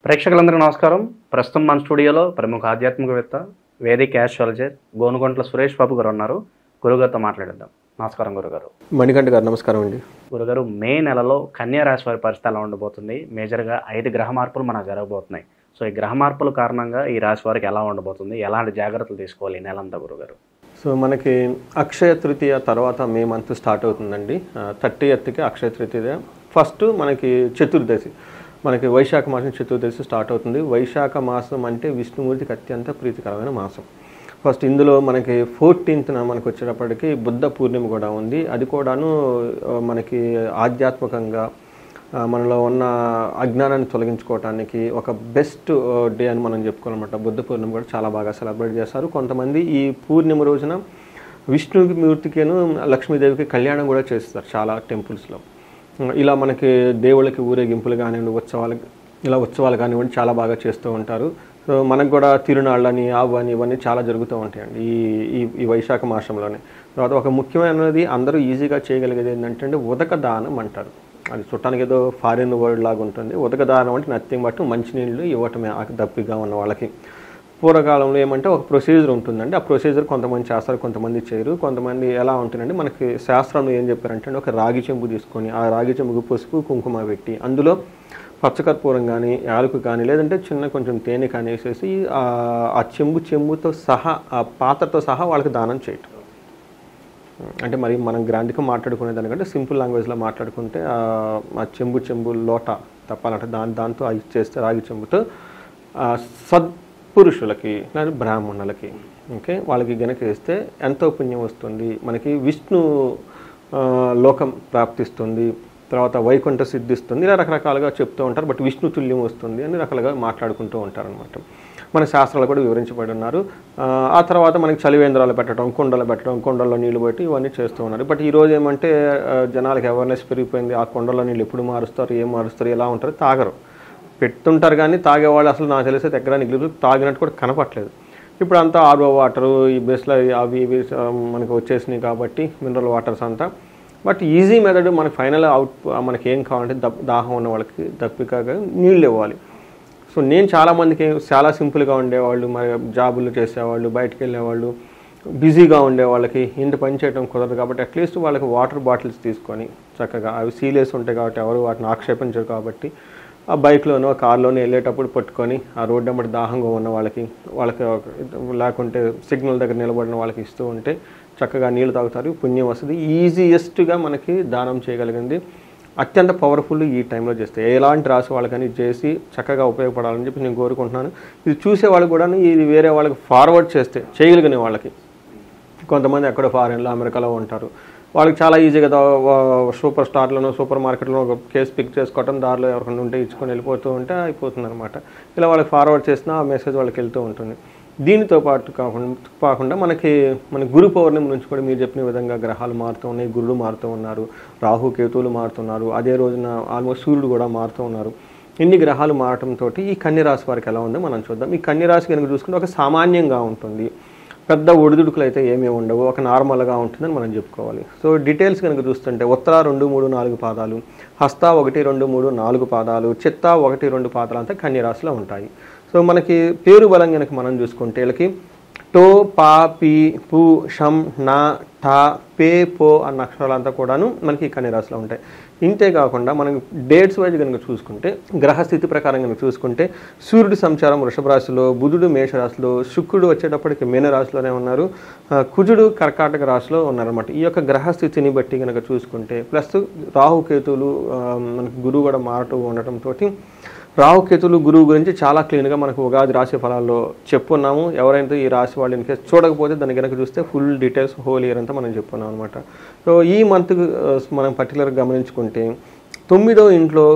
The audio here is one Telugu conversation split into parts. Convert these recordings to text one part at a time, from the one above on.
ప్రేక్షకులందరికీ నమస్కారం. ప్రస్తుతం మన స్టూడియోలో ప్రముఖ ఆధ్యాత్మికవేత్త, వేదిక యాస్ట్రాలజర్ గోనుగొంట్ల సురేష్ బాబు గారు ఉన్నారు. గురుగారితో మాట్లాడేద్దాం. నమస్కారం గురుగారు. మణికంఠ గారు నమస్కారం అండి. గురుగారు, మే నెలలో కన్యా రాశి వారి పరిస్థితి ఎలా ఉండబోతుంది? మేజర్గా 5 గ్రహ మార్పులు మనకు జరగబోతున్నాయి. సో ఈ గ్రహ మార్పుల కారణంగా ఈ రాశి వారికి ఎలా ఉండబోతుంది, ఎలాంటి జాగ్రత్తలు తీసుకోవాలి ఈ నెలంతా గురుగారు? సో మనకి అక్షయ తృతీయ తర్వాత మే మంత్ స్టార్ట్ అవుతుందండి. 30th అక్షయ తృతీయ. ఫస్ట్ మనకి చతుర్దశి, మనకి వైశాఖ మాసం చతుర్దశి స్టార్ట్ అవుతుంది. వైశాఖ మాసం అంటే విష్ణుమూర్తికి అత్యంత ప్రీతికరమైన మాసం. ఫస్ట్ ఇందులో మనకి 14th మనకు వచ్చేటప్పటికి బుద్ధ పూర్ణిమ కూడా ఉంది. అది కూడాను మనకి ఆధ్యాత్మికంగా మనలో ఉన్న అజ్ఞానాన్ని తొలగించుకోవటానికి ఒక బెస్ట్ డే అని మనం చెప్పుకోవాలన్నమాట. బుద్ధ పూర్ణిమ కూడా చాలా బాగా సెలబ్రేట్ చేస్తారు. కొంతమంది ఈ పూర్ణిమ రోజున విష్ణుమూర్తికిను లక్ష్మీదేవికి కళ్యాణం కూడా చేస్తారు చాలా టెంపుల్స్లో. ఇలా మనకి దేవుళ్ళకి ఊరేగింపులు కానివ్వండి, ఉత్సవాలు కానివ్వండి చాలా బాగా చేస్తూ ఉంటారు. సో మనకు కూడా తిరునాళ్ళని అవని ఇవన్నీ చాలా జరుగుతూ ఉంటాయండి ఈ వైశాఖ మాసంలోనే. తర్వాత ఒక ముఖ్యమైనది అందరూ ఈజీగా చేయగలిగేది ఏంటంటే ఉదక దానం అంటారు. అది చుట్టానికి ఏదో ఫారిన్ వర్డ్ లాగా ఉంటుంది. ఉదక దానం అంటే నథింగ్ బట్ మంచినీళ్ళు ఇవ్వటమే దప్పిగా ఉన్న వాళ్ళకి. పూర్వకాలంలో ఏమంటే ఒక ప్రొసీజర్ ఉంటుందండి. ఆ ప్రొసీజర్ కొంతమంది చేస్తారు, కొంతమంది చేయరు. కొంతమంది ఎలా ఉంటుందంటే మనకి శాస్త్రంలో ఏం చెప్పారంటే ఒక రాగి చెంబు తీసుకొని ఆ రాగి చెంబుకు పసుపు కుంకుమ పెట్టి అందులో పచ్చకర్పూరం కానీ యాలకు కానీ లేదంటే చిన్న కొంచెం తేనె కానీ వేసేసి ఆ చెంబుతో సహా ఆ పాత్రతో సహా వాళ్ళకి దానం చేయటం. అంటే మరి మనం గ్రాండ్గా మాట్లాడుకునే దానికంటే సింపుల్ లాంగ్వేజ్లో మాట్లాడుకుంటే ఆ చెంబు లోట తప్పాలంటే దాంతో ఇచ్చేస్తే రాగి చెంబుతో సత్పురుషులకి లేదా బ్రాహ్మణులకి ఓకే వాళ్ళకి గనక వేస్తే ఎంతో పుణ్యం వస్తుంది. మనకి విష్ణు లోకం ప్రాప్తిస్తుంది, తర్వాత వైకుంఠ సిద్ధిస్తుంది, ఇలా రకరకాలుగా చెప్తూ ఉంటారు. బట్ విష్ణు తుల్యం వస్తుంది అని రకాలుగా మాట్లాడుకుంటూ ఉంటారనమాట. మన శాస్త్రాలు కూడా వివరించబడి ఉన్నారు. ఆ తర్వాత మనకి చలివేంద్రాలు పెట్టడం, కుండల్లో నీళ్లు పెట్టి ఇవన్నీ చేస్తూ ఉన్నారు. బట్ ఈరోజు ఏమంటే జనాలకు అవేర్నెస్ పెరిగిపోయింది. ఆ కుండల్లో నీళ్ళు ఎప్పుడు మారుస్తారు, ఏం మారుస్తారు, ఎలా ఉంటారు, తాగరు. పెడుతుంటారు కానీ తాగేవాళ్ళు అసలు నాకు తెలిసే దగ్గర నీళ్ళు తాగినట్టు కూడా కనపట్లేదు. ఇప్పుడు అంతా ఆర్ఓ వాటరు, ఈ బెస్లో అవి ఇవి మనకు వచ్చేసినాయి కాబట్టి మినరల్ వాటర్స్ అంతా. బట్ ఈజీ మెథడ్ మనకి ఫైనల్ మనకి ఏం కావాలంటే దాహం ఉన్న వాళ్ళకి దప్పికగా నీళ్ళు ఇవ్వాలి. సో నేను చాలామందికి చాలా సింపుల్గా ఉండేవాళ్ళు, మరి జాబులు చేసేవాళ్ళు, బయటకు వెళ్ళేవాళ్ళు, బిజీగా ఉండే వాళ్ళకి ఇంటి పని చేయడం కుదరదు కాబట్టి అట్లీస్ట్ వాళ్ళకి వాటర్ బాటిల్స్ తీసుకొని చక్కగా అవి సీలేసి ఉంటాయి కాబట్టి ఎవరు వాటిని ఆక్షేపించరు కాబట్టి ఆ బైక్లోనో కార్లోనో వెళ్ళేటప్పుడు పట్టుకొని ఆ రోడ్డు వెంబడి దాహంగా ఉన్న వాళ్ళకి లేకుంటే సిగ్నల్ దగ్గర నిలబడిన వాళ్ళకి ఇస్తూ ఉంటే చక్కగా నీళ్ళు తాగుతారు, పుణ్యం వస్తుంది. ఈజియెస్ట్గా మనకి దానం చేయగలిగింది, అత్యంత పవర్ఫుల్ ఈ టైంలో చేస్తే ఎలాంటి రాసి వాళ్ళకని చేసి చక్కగా ఉపయోగపడాలని చెప్పి నేను కోరుకుంటున్నాను. ఇది చూసే వాళ్ళు కూడా ఇది వేరే వాళ్ళకి ఫార్వర్డ్ చేస్తే చేయగలిగిన వాళ్ళకి, కొంతమంది ఎక్కడో ఫారెన్లో అమెరికాలో ఉంటారు, వాళ్ళకి చాలా ఈజీగా సూపర్ స్టార్లను సూపర్ మార్కెట్లో ఒక కేసు పిక్ చేసుకోవటం, దారిలో ఎవరికైనా ఉంటే ఇచ్చుకొని వెళ్ళిపోతూ ఉంటే అయిపోతుంది అనమాట. ఇలా వాళ్ళకి ఫార్వర్డ్ చేసినా ఆ మెసేజ్ వాళ్ళకి వెళ్తూ ఉంటుంది. దీనితో పాటు కాకుండా మన గురు పౌర్ణమి నుంచి కూడా మీరు చెప్పిన విధంగా గ్రహాలు మారుతూ ఉన్నాయి, గురుడు మారుతూ ఉన్నారు, రాహు కేతువులు మారుతున్నారు, అదే రోజున ఆల్మోస్ట్ సూర్యుడు కూడా మారుతూ ఉన్నారు. ఇన్ని గ్రహాలు మారటంతో ఈ కన్యరాశి వారికి ఎలా ఉందో మనం చూద్దాం. ఈ కన్యరాశి కనుక చూసుకుంటే ఒక సామాన్యంగా ఉంటుంది, పెద్ద ఒడిదుడుకులు అయితే ఏమీ ఉండవు, ఒక నార్మల్గా ఉంటుందని మనం చెప్పుకోవాలి. సో డీటెయిల్స్ కనుక చూస్తుంటే ఉత్తర 2, 3, 4 పాదాలు, హస్త 1, 2, 3, 4 పాదాలు, చిత్త 1, 2 పాదాలు అంతా కన్యరాశిలో ఉంటాయి. సో మనకి పేరు బలం కనుక మనం చూసుకుంటే వీళ్ళకి టో, పా, పి, పు, షం, నా, టా, పే, పో అన్న అక్షరాలంతా కూడాను మనకి కన్యరాశిలో ఉంటాయి. ఇంతేకాకుండా మనం డేట్స్ వైజ్ కనుక చూసుకుంటే గ్రహస్థితి ప్రకారం కనుక చూసుకుంటే సూర్యుడు సంచారం వృషభ రాశిలో, బుధుడు మేషరాశిలో, శుక్రుడు వచ్చేటప్పటికి మీనరాశిలోనే ఉన్నారు, కుజుడు కర్కాటక రాశిలో ఉన్నారన్నమాట. ఈ యొక్క గ్రహస్థితిని బట్టి కనుక చూసుకుంటే ప్లస్ రాహుకేతువులు మనకి గురువు కూడా మారుతూ ఉండటంతో రాహుకేతులు గురువు గురించి చాలా క్లీన్గా మనకు ఉగాది రాశి ఫలాల్లో చెప్పున్నాము. ఎవరైతే ఈ రాశి వాళ్ళు ఇన్కేస్ చూడకపోతే దాన్ని కనుక చూస్తే ఫుల్ డీటెయిల్స్ హోల్ ఇయర్ అంతా మనం చెప్పున్నాం అనమాట. సో ఈ మంత్ మనం పర్టికులర్గా గమనించుకుంటే 9వ ఇంట్లో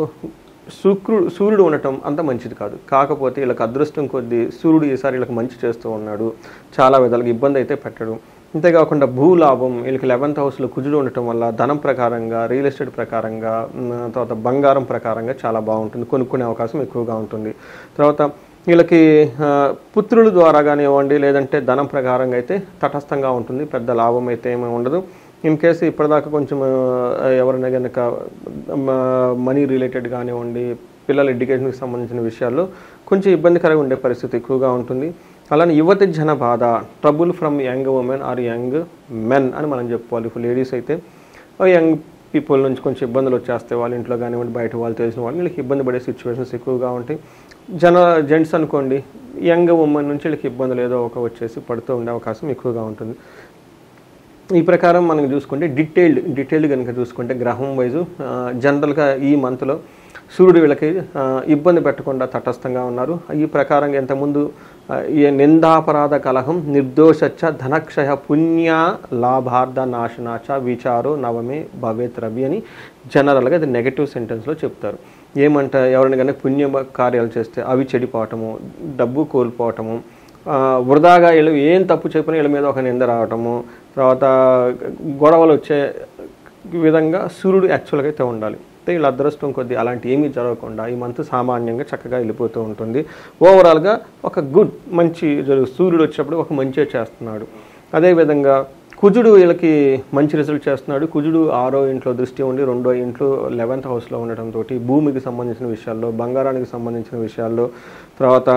సూర్యుడు ఉండటం అంత మంచిది కాదు. కాకపోతే వీళ్ళకి అదృష్టం కొద్దీ సూర్యుడు ఈసారి వీళ్ళకి మంచి చేస్తూ ఉన్నాడు, చాలా విధాలుగా ఇబ్బంది అయితే పెట్టడు. ఇంతేకాకుండా భూలాభం వీళ్ళకి 11th హౌస్లో కుజుడు ఉండటం వల్ల ధనం ప్రకారంగా, రియల్ ఎస్టేట్ ప్రకారంగా, తర్వాత బంగారం ప్రకారంగా చాలా బాగుంటుంది, కొనుక్కునే అవకాశం ఎక్కువగా ఉంటుంది. తర్వాత వీళ్ళకి పుత్రుల ద్వారా కానివ్వండి లేదంటే ధనం ప్రకారంగా అయితే తటస్థంగా ఉంటుంది, పెద్ద లాభం అయితే ఏమీ ఉండదు. ఇన్ కేసు ఇప్పటిదాకా కొంచెం ఎవరైనా కనుక మనీ రిలేటెడ్ కానివ్వండి, పిల్లల ఎడ్యుకేషన్కి సంబంధించిన విషయాల్లో కొంచెం ఇబ్బందికరంగా ఉండే పరిస్థితి ఎక్కువగా ఉంటుంది. అలానే యువతి జన బాధ, trouble from young women or young men అని మనం చెప్పుకోవాలి. ఇప్పుడు లేడీస్ అయితే యంగ్ పీపుల్ నుంచి కొంచెం ఇబ్బందులు వచ్చేస్తాయి, వాళ్ళ ఇంట్లో కానివ్వండి బయట వాళ్ళు తెలిసిన వాళ్ళు వీళ్ళకి ఇబ్బంది పడే సిచ్యువేషన్స్ ఎక్కువగా ఉంటాయి. జెంట్స్ అనుకోండి, యంగ్ ఉమెన్ నుంచి వీళ్ళకి ఇబ్బందులు ఏదో ఒక వచ్చేసి పడుతూ ఉండే అవకాశం ఎక్కువగా ఉంటుంది. ఈ ప్రకారం మనం చూసుకుంటే డీటెయిల్డ్ కనుక చూసుకుంటే గ్రహం వైజు జనరల్గా ఈ మంత్లో సూర్యుడు వీళ్ళకి ఇబ్బంది పెట్టకుండా తటస్థంగా ఉన్నారు. ఈ ప్రకారంగా ఇంతకుముందు నిందాపరాధ కలహం నిర్దోషచ్చ ధనక్షయ పుణ్య లాభార్థ నాశనాచ విచారో నవమే భవేత్ రవి అని జనరల్గా ఇది నెగటివ్ సెంటెన్స్లో చెప్తారు. ఏమంటే ఎవరైనా కనుక పుణ్య కార్యాలు చేస్తే అవి చెడిపోవటము, డబ్బు కోల్పోవటము, వృధాగా వీళ్ళు ఏం తప్పు చెప్పినా వీళ్ళ మీద ఒక నింద రావటము, తర్వాత గొడవలు వచ్చే విధంగా సూర్యుడు యాక్చువల్గా అయితే ఉండాలి. అయితే వీళ్ళ అదృష్టం కొద్దీ అలాంటి ఏమీ జరగకుండా ఈ మంత్ సామాన్యంగా చక్కగా వెళ్ళిపోతూ ఉంటుంది. ఓవరాల్గా ఒక మంచి సూర్యుడు వచ్చేటప్పుడు ఒక మంచి చేస్తున్నాడు. అదేవిధంగా కుజుడు వీళ్ళకి మంచి రిజల్ట్ చేస్తున్నాడు. కుజుడు 6వ ఇంట్లో దృష్టి ఉండి 2వ ఇంట్లో 11th హౌస్లో ఉండటంతో భూమికి సంబంధించిన విషయాల్లో, బంగారానికి సంబంధించిన విషయాల్లో, తర్వాత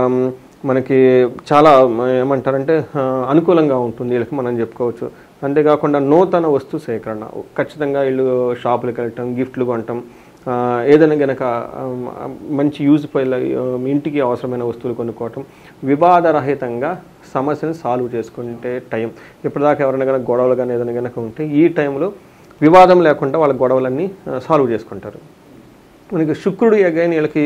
మనకి చాలా ఏమంటారంటే అనుకూలంగా ఉంటుంది వీళ్ళకి మనం చెప్పుకోవచ్చు. అంతేకాకుండా నూతన వస్తు సేకరణ, ఖచ్చితంగా వీళ్ళు షాపులకు వెళ్ళటం, గిఫ్ట్లు కొనటం, ఏదైనా కనుక మంచి యూజ్ఫుల్ ఇంటికి అవసరమైన వస్తువులు కొనుక్కోవటం, వివాదరహితంగా సమస్యను సాల్వ్ చేసుకుంటే టైం. ఇప్పటిదాకా ఎవరైనా కనుక గొడవలు కానీ ఏదైనా కనుక ఉంటే ఈ టైంలో వివాదం లేకుండా వాళ్ళ గొడవలన్నీ సాల్వ్ చేసుకుంటారు. మనకి శుక్రుడు అగైన్ వీళ్ళకి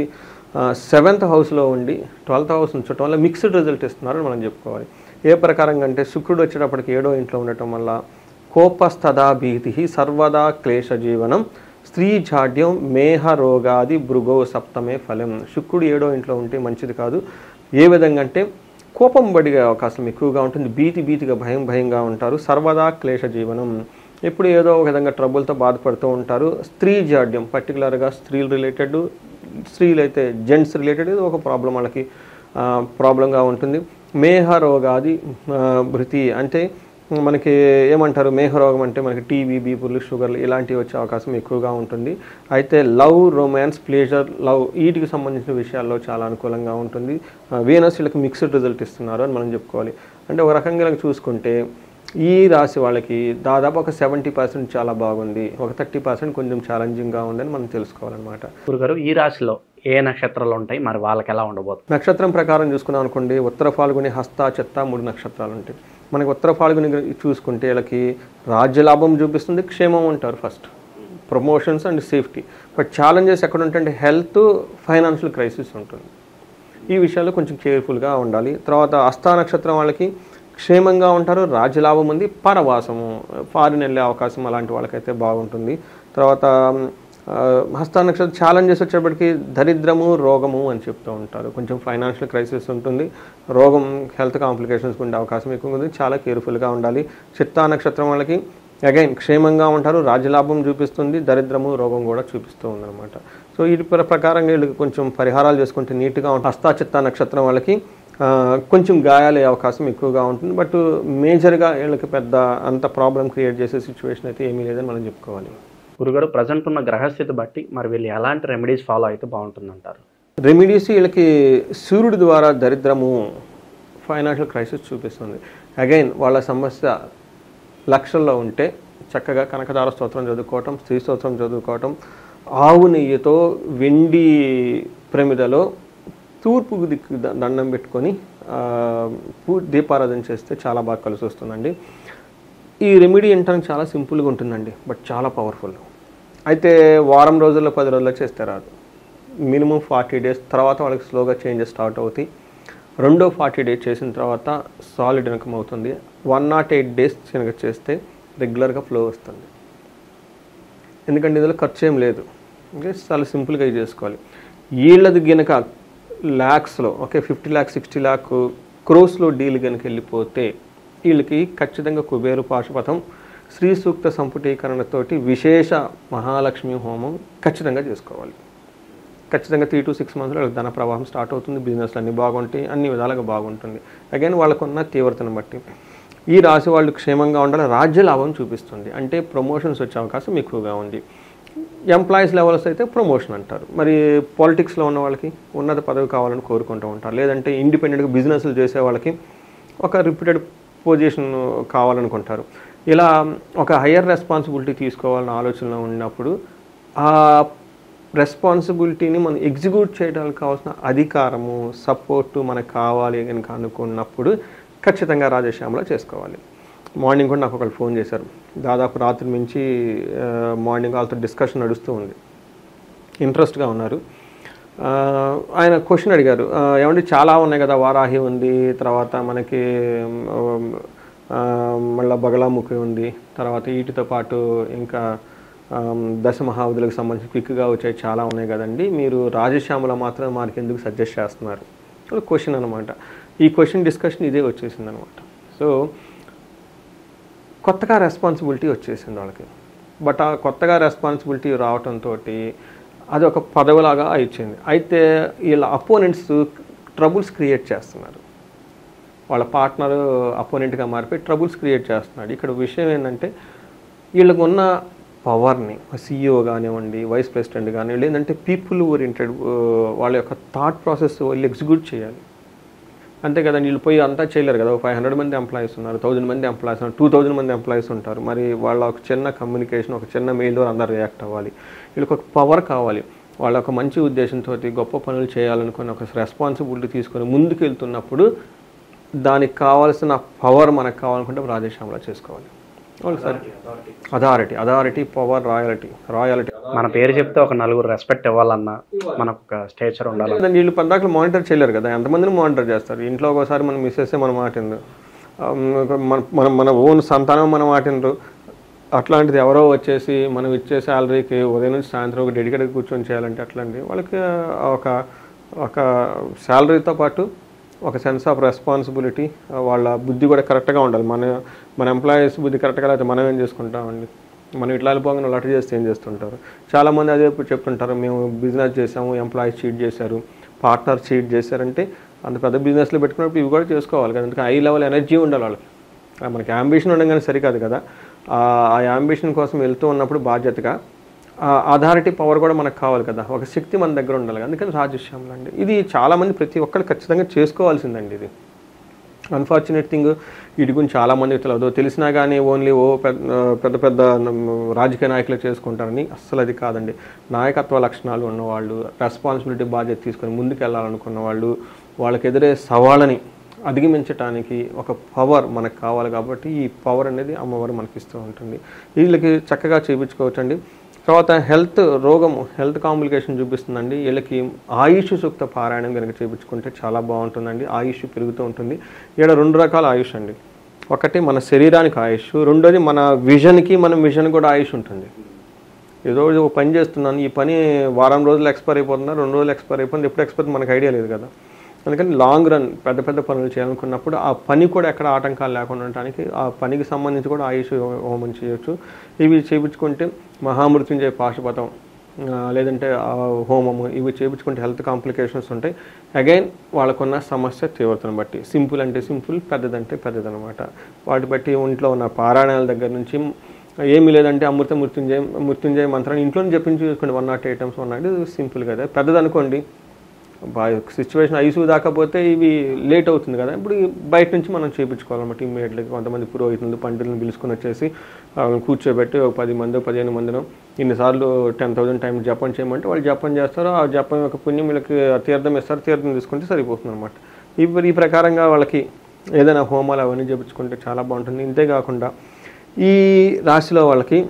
7th హౌస్లో ఉండి 12th హౌస్ ఉంచడం వల్ల మిక్స్డ్ రిజల్ట్ ఇస్తున్నారని మనం చెప్పుకోవాలి. ఏ ప్రకారంగా అంటే శుక్రుడు వచ్చేటప్పటికి 7వ ఇంట్లో ఉండటం వల్ల కోపస్తదా భీతి సర్వదా క్లేశ జీవనం స్త్రీ జాడ్యం మేహ రోగాది భృగో సప్తమే ఫలం. శుక్రుడు 7వ ఇంట్లో ఉంటే మంచిది కాదు. ఏ విధంగా అంటే కోపం పడిగే అవకాశం ఎక్కువగా ఉంటుంది, భీతిగా భయంగా ఉంటారు. సర్వదా క్లేశ జీవనం, ఎప్పుడు ఏదో ఒక విధంగా ట్రబుల్తో బాధపడుతూ ఉంటారు. స్త్రీ జాడ్యం, పర్టికులర్గా స్త్రీలు రిలేటెడ్, స్త్రీలు అయితే జెంట్స్ రిలేటెడ్ ఒక ప్రాబ్లం వాళ్ళకి ప్రాబ్లంగా ఉంటుంది. మేహ రోగాది భృతి అంటే మనకి ఏమంటారు, మేహరోగం అంటే మనకి టీబీ, బీపీలు, షుగర్లు ఇలాంటివి వచ్చే అవకాశం ఎక్కువగా ఉంటుంది. అయితే లవ్, రొమాన్స్, ప్లేజర్, వీటికి సంబంధించిన విషయాల్లో చాలా అనుకూలంగా ఉంటుంది. వీనస్ వీళ్ళకి మిక్స్డ్ రిజల్ట్ ఇస్తున్నారు అని మనం చెప్పుకోవాలి. అంటే ఒక రకంగా చూసుకుంటే ఈ రాశి వాళ్ళకి దాదాపు ఒక 70% చాలా బాగుంది, ఒక 30% కొంచెం ఛాలెంజింగ్గా ఉందని మనం తెలుసుకోవాలన్నమాట. గురుగారు, ఈ రాశిలో ఏ నక్షత్రాలు ఉంటాయి, మరి వాళ్ళకి ఎలా ఉండబోతుంది? నక్షత్రం ప్రకారం చూసుకున్నాం అనుకోండి, ఉత్తర ఫాల్గుని, హస్త, చిత్త 3 నక్షత్రాలు ఉంటాయి. మనకి ఉత్తర ఫాల్గుని చూసుకుంటే వీళ్ళకి రాజ్యలాభం చూపిస్తుంది, క్షేమం ఉంటారు first, promotions and safety. But challenges ఎక్కడ ఉంటాయంటే హెల్త్, ఫైనాన్షియల్ క్రైసిస్ ఉంటుంది. ఈ విషయాల్లో కొంచెం కేర్ఫుల్గా ఉండాలి. తర్వాత హస్త నక్షత్రం వాళ్ళకి క్షేమంగా ఉంటారు, రాజ్యలాభం ఉంది, పరవాసము, ఫారిన్ వెళ్ళే అవకాశం అలాంటి వాళ్ళకైతే బాగుంటుంది. తర్వాత హస్త నక్షత్రం ఛాలెంజెస్ వచ్చేప్పటికి దరిద్రము, రోగము అని చెప్తూ ఉంటారు. కొంచెం ఫైనాన్షియల్ క్రైసిస్ ఉంటుంది, రోగం, హెల్త్ కాంప్లికేషన్స్ ఉండే అవకాశం ఎక్కువ ఉంది, చాలా కేర్ఫుల్గా ఉండాలి. చిత్తా నక్షత్రం వాళ్ళకి అగైన్ క్షేమంగా ఉంటారు, రాజ్యలాభం చూపిస్తుంది, దరిద్రము, రోగం కూడా చూపిస్తూ ఉందన్నమాట. సో ఈ ప్రకారంగా వీళ్ళకి కొంచెం పరిహారాలు చేసుకుంటే నీట్గా ఉంటుంది. హస్త, చిత్తా నక్షత్రం వాళ్ళకి కొంచెం గాయాలయ్యే అవకాశం ఎక్కువగా ఉంటుంది. బట్ మేజర్గా వీళ్ళకి పెద్ద అంత ప్రాబ్లం క్రియేట్ చేసే సిచ్యువేషన్ అయితే ఏమీ లేదని మనం చెప్పుకోవాలి. గురుగారు, ప్రజెంట్ ఉన్న గ్రహస్థితి బట్టి మరి వీళ్ళు ఎలాంటి రెమెడీస్ ఫాలో అయితే బాగుంటుందంటారు? రెమెడీస్ వీళ్ళకి సూర్యుడి ద్వారా దరిద్రము, ఫైనాన్షియల్ క్రైసిస్ చూపిస్తుంది. అగైన్ వాళ్ళ సమస్య లక్షల్లో ఉంటే చక్కగా కనకదార స్తోత్రం చదువుకోవటం, స్త్రీ స్తోత్రం చదువుకోవటం, ఆవు నెయ్యితో వెండి ప్రమిదలో తూర్పు దిక్కు దండం పెట్టుకొని దీపారాధన చేస్తే చాలా బాగా కలిసి వస్తుందండి. ఈ రెమెడీ ఏంటంటే చాలా సింపుల్గా ఉంటుందండి, బట్ చాలా పవర్ఫుల్. అయితే వారం రోజుల్లో 10 రోజుల్లో చేస్తే రాదు, మినిమం 40 డేస్ తర్వాత వాళ్ళకి స్లోగా చేంజెస్ స్టార్ట్ అవుతాయి. రెండో 40 డేస్ చేసిన తర్వాత సాలిడ్ ఇన్కమ్ అవుతుంది. 108 డేస్ కనుక చేస్తే రెగ్యులర్గా ఫ్లో వస్తుంది. ఎందుకంటే ఇందులో ఖర్చు ఏం లేదు, ఓకే, చాలా సింపుల్గా చేసుకోవాలి. వీళ్ళది కనుక ల్యాక్స్లో, ఓకే, 50 lakhs 60 lakh క్రోస్లో డీల్ కనుక వెళ్ళిపోతే వీళ్ళకి ఖచ్చితంగా కుబేరు పాశుపథం, శ్రీ సూక్త సంపుటీకరణతోటి విశేష మహాలక్ష్మి హోమం ఖచ్చితంగా చేసుకోవాలి. ఖచ్చితంగా 3 to 6 monthsలో వాళ్ళకి ధన ప్రవాహం స్టార్ట్ అవుతుంది, బిజినెస్లు అన్నీ బాగుంటాయి, అన్ని విధాలుగా బాగుంటుంది. అగైన్ వాళ్ళకున్న తీవ్రతను బట్టి ఈ రాశి వాళ్ళు క్షేమంగా ఉండాలి. రాజ్య లాభం చూపిస్తుంది, అంటే ప్రమోషన్స్ వచ్చే అవకాశం ఎక్కువగా ఉంది. ఎంప్లాయీస్ లెవెల్స్ అయితే ప్రమోషన్ అంటారు. మరి పాలిటిక్స్లో ఉన్న వాళ్ళకి ఉన్నత పదవి కావాలని కోరుకుంటూ ఉంటారు. లేదంటే ఇండిపెండెంట్గా బిజినెస్లు చేసే వాళ్ళకి ఒక రిప్యూటెడ్ పొజిషన్ కావాలనుకుంటారు. ఇలా ఒక హయ్యర్ రెస్పాన్సిబిలిటీ తీసుకోవాలన్న ఆలోచనలో ఉన్నప్పుడు ఆ రెస్పాన్సిబిలిటీని మనం ఎగ్జిక్యూట్ చేయడానికి కావాల్సిన అధికారము, సపోర్టు మనకు కావాలి కనుక అనుకున్నప్పుడు ఖచ్చితంగా రాజశ్యామలో చేసుకోవాలి. మార్నింగ్ కూడా నాకు ఒకళ్ళు ఫోన్ చేశారు. దాదాపు రాత్రి నుంచి మార్నింగ్ వాళ్ళతో డిస్కషన్ నడుస్తూ ఉంది. ఇంట్రెస్ట్గా ఉన్నారు. ఆయన క్వశ్చన్ అడిగారు, ఏమంటే చాలా ఉన్నాయి కదా, వారాహి ఉంది, తర్వాత మనకి మళ్ళీ బగలాముఖి ఉంది, తర్వాత వీటితో పాటు ఇంకా దశమహావిధులకు సంబంధించి క్విక్గా వచ్చాయి చాలా ఉన్నాయి కదండి, మీరు రాజశ్యామలో మాత్రం మనకి ఎందుకు సజెస్ట్ చేస్తున్నారు? క్వశ్చన్ అనమాట. ఈ క్వశ్చన్ డిస్కషన్ ఇదే వచ్చేసింది అనమాట. సో కొత్తగా రెస్పాన్సిబిలిటీ వచ్చేసింది వాళ్ళకి. బట్ ఆ కొత్తగా రెస్పాన్సిబిలిటీ రావడంతో అది ఒక పదవిలాగా ఇచ్చింది. అయితే వీళ్ళ అపోనెంట్స్ ట్రబుల్స్ క్రియేట్ చేస్తున్నారు. వాళ్ళ పార్ట్నర్ అపోనెంట్గా మారిపోయి ట్రబుల్స్ క్రియేట్ చేస్తున్నాడు. ఇక్కడ విషయం ఏంటంటే వీళ్ళకు ఉన్న పవర్ని CEO కానివ్వండి, వైస్ ప్రెసిడెంట్ కానివ్వండి, లేదంటే పీపుల్ ఓరియంటెడ్ వాళ్ళ యొక్క థాట్ ప్రాసెస్ వాళ్ళు ఎగ్జిక్యూట్ చేయాలి. అంతే కదా, వీళ్ళు పోయి అంతా చేయలేరు కదా. 500 మంది ఎంప్లాయీస్ ఉన్నారు, 1000 మంది ఎంప్లాయీస్ ఉన్నారు, 2000 మంది ఎంప్లాయీస్ ఉంటారు. మరి వాళ్ళ ఒక చిన్న కమ్యూనికేషన్, ఒక చిన్న మెయిల్ ద్వారా అందరూ రియాక్ట్ అవ్వాలి. వీళ్ళకి ఒక పవర్ కావాలి. వాళ్ళ ఒక మంచి ఉద్దేశంతో గొప్ప పనులు చేయాలనుకుని ఒక రెస్పాన్సిబిలిటీ తీసుకొని ముందుకు వెళ్తున్నప్పుడు దానికి కావాల్సిన పవర్ మనకు కావాలనుకుంటే రాజశ్యామలో చేసుకోవాలి. Sir authority, power, royalty. మన పేరు చెప్తే ఒక నలుగురు రెస్పెక్ట్ ఇవ్వాలన్నా మనకు ఒక స్టేచర్ ఉండాలి. వీళ్ళు పద్దాకలు మానిటర్ చేయలేరు కదా, ఎంతమందిని మానిటర్ చేస్తారు? ఇంట్లో ఒకసారి మనం మిస్ చేస్తే మన మాటిండ్రు, మన ఓన్ సంతానం మన మాటిండ్రు. అట్లాంటిది ఎవరో వచ్చేసి మనం ఇచ్చే శాలరీకి ఉదయం నుంచి సాయంత్రం ఒక డెడికేటెడ్ కూర్చొని చేయాలంటే అట్లాంటివి వాళ్ళకి ఒక శాలరీతో పాటు ఒక సెన్స్ ఆఫ్ రెస్పాన్సిబిలిటీ, వాళ్ళ బుద్ధి కూడా కరెక్ట్గా ఉండాలి. మన ఎంప్లాయీస్ బుద్ధి కరెక్ట్గా అయితే మనం ఏం చేసుకుంటామండి? మనం ఇట్లా వెళ్ళిపోగానే వాళ్ళు అటు చేస్తే ఏం చేస్తుంటారు? చాలామంది అదే చెప్తుంటారు, మేము బిజినెస్ చేసాము, ఎంప్లాయీస్ చీట్ చేశారు, పార్ట్నర్ చీట్ చేశారంటే అంత పెద్ద బిజినెస్లో పెట్టుకున్నప్పుడు ఇవి కూడా చేసుకోవాలి కదా. అందుకే హై లెవెల్ ఎనర్జీ ఉండాలి వాళ్ళకి. మనకి యాంబిషన్ ఉండగానే సరికాదు కదా. ఆ యాంబిషన్ కోసం వెళ్తూ ఉన్నప్పుడు బాధ్యతగా అథారిటీ, పవర్ కూడా మనకు కావాలి కదా, ఒక శక్తి మన దగ్గర ఉండాలి. అందుకని రాజశ్యామలో అండి ఇది చాలామంది ప్రతి ఒక్కరు ఖచ్చితంగా చేసుకోవాల్సిందండి. ఇది అన్ఫార్చునేట్ థింగ్, వీటి గురించి చాలామందికి తెలియదు. తెలిసినా కానీ ఓన్లీ పెద్ద పెద్ద రాజకీయ నాయకులు చేసుకుంటారని అస్సలు అది కాదండి. నాయకత్వ లక్షణాలు ఉన్నవాళ్ళు, రెస్పాన్సిబిలిటీ బాధ్యత తీసుకొని ముందుకు వెళ్ళాలనుకున్న వాళ్ళు, వాళ్ళకి ఎదురే సవాళ్ళని అధిగమించడానికి ఒక పవర్ మనకు కావాలి. కాబట్టి ఈ పవర్ అనేది అమ్మవారు మనకి ఇస్తూ ఉంటుంది. వీళ్ళకి చక్కగా చేయించుకోవచ్చండి. తర్వాత హెల్త్ కాంప్లికేషన్ చూపిస్తుందండి. వీళ్ళకి ఆయుష్ సూక్త పారాయణం కనుక చేయించుకుంటే చాలా బాగుంటుందండి. ఆయుష్ పెరుగుతూ ఉంటుంది. ఇక్కడ 2 రకాల ఆయుష్ అండి. ఒకటి మన శరీరానికి ఆయుష్, రెండోది మన విజన్ కూడా ఆయుష్ ఉంటుంది. ఏదో ఒక పని చేస్తున్నాను, ఈ పని వారం రోజులు ఎక్స్పైర్ అయిపోతుందా, 2 రోజులు ఎక్స్పైర్ అయిపోతుంది, ఎప్పుడు ఎక్స్పైర్ మనకు ఐడియా లేదు కదా. అందుకని లాంగ్ రన్ పెద్ద పనులు చేయాలనుకున్నప్పుడు ఆ పని కూడా ఎక్కడ ఆటంకాలు లేకుండా ఉండడానికి ఆ పనికి సంబంధించి కూడా ఆయుష్ హోమం చేయొచ్చు. ఇవి చేయించుకుంటే మహామృత్యుంజయ పాశుపతం లేదంటే హోమము ఇవి చేయించుకుంటే హెల్త్ కాంప్లికేషన్స్ ఉంటాయి. అగైన్ వాళ్ళకున్న సమస్య తీవ్రతను బట్టి సింపుల్ అంటే సింపుల్, పెద్దదంటే పెద్దదనమాట. వాటి బట్టి ఒంట్లో ఉన్న పారాయణాల దగ్గర నుంచి ఏమీ లేదంటే మృత్యుంజయ మంత్రాన్ని ఇంట్లోనే జపించి చూసుకోండి. 108 ఐటమ్స్ ఉన్నాయి, సింపుల్ కదా. పెద్దదనుకోండి, సిచ్యువేషన్ ఐసీయూ దాకపోతే ఇవి లేట్ అవుతుంది కదా, ఇప్పుడు బయట నుంచి మనం చేయించుకోవాలన్నమాట ఇమ్మీడియట్గా. కొంతమంది పురోహితులు, పండితులను పిలుచుకొని వచ్చేసి కూర్చోబెట్టి ఒక 10 మంది 15 మందిను ఇన్నిసార్లు 10,000 టైమ్స్ జపం చేయమంటే వాళ్ళు జపం చేస్తారు. ఆ జపం యొక్క పుణ్యం వీళ్ళకి తీర్థం ఇస్తారు, తీర్థం తీసుకుంటే సరిపోతుంది అనమాట. ఈ ప్రకారంగా వాళ్ళకి ఏదైనా హోమాలు అవన్నీ చేయించుకుంటే చాలా బాగుంటుంది. ఇంతేకాకుండా ఈ రాశిలో వాళ్ళకి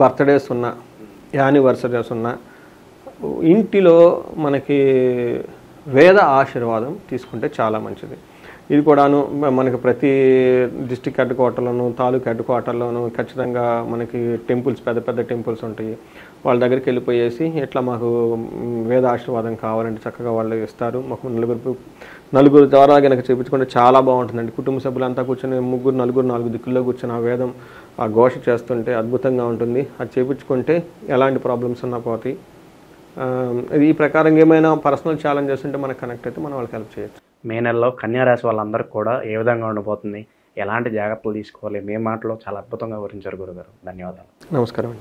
బర్త్డేస్ ఉన్న, యానివర్సరీస్ ఉన్న, ఇంటిలో మనకి వేద ఆశీర్వాదం తీసుకుంటే చాలా మంచిది. ఇది కూడాను మనకి ప్రతి డిస్ట్రిక్ట్ హెడ్ క్వార్టర్లోను, తాలూకా హెడ్ క్వార్టర్లోను ఖచ్చితంగా మనకి టెంపుల్స్, పెద్ద టెంపుల్స్ ఉంటాయి. వాళ్ళ దగ్గరికి వెళ్ళిపోయేసి ఇట్లా మాకు వేద ఆశీర్వాదం కావాలంటే చక్కగా వాళ్ళు ఇస్తారు. మాకు నలుగురు ద్వారా కనుక చేయించుకుంటే చాలా బాగుంటుందండి. కుటుంబ సభ్యులంతా కూర్చొని నలుగురు 4 దిక్కుల్లో కూర్చొని ఆ వేదం ఆ ఘోష చేస్తుంటే అద్భుతంగా ఉంటుంది. అది చేయించుకుంటే ఎలాంటి ప్రాబ్లమ్స్ ఉన్నా పోతాయి. ఈ ప్రకారంగా ఏమైనా పర్సనల్ ఛాలెంజెస్ ఉంటే మనకు కనెక్ట్ అయితే మనం వాళ్ళకి హెల్ప్ చేయొచ్చు. మే నెలలో కన్యా రాశి వాళ్ళందరికీ కూడా ఏ విధంగా ఉండబోతుంది, ఎలాంటి జాగ్రత్తలు తీసుకోవాలి, మీ మాటలో చాలా అద్భుతంగా వివరించారు గురుగారు. ధన్యవాదాలు. నమస్కారం.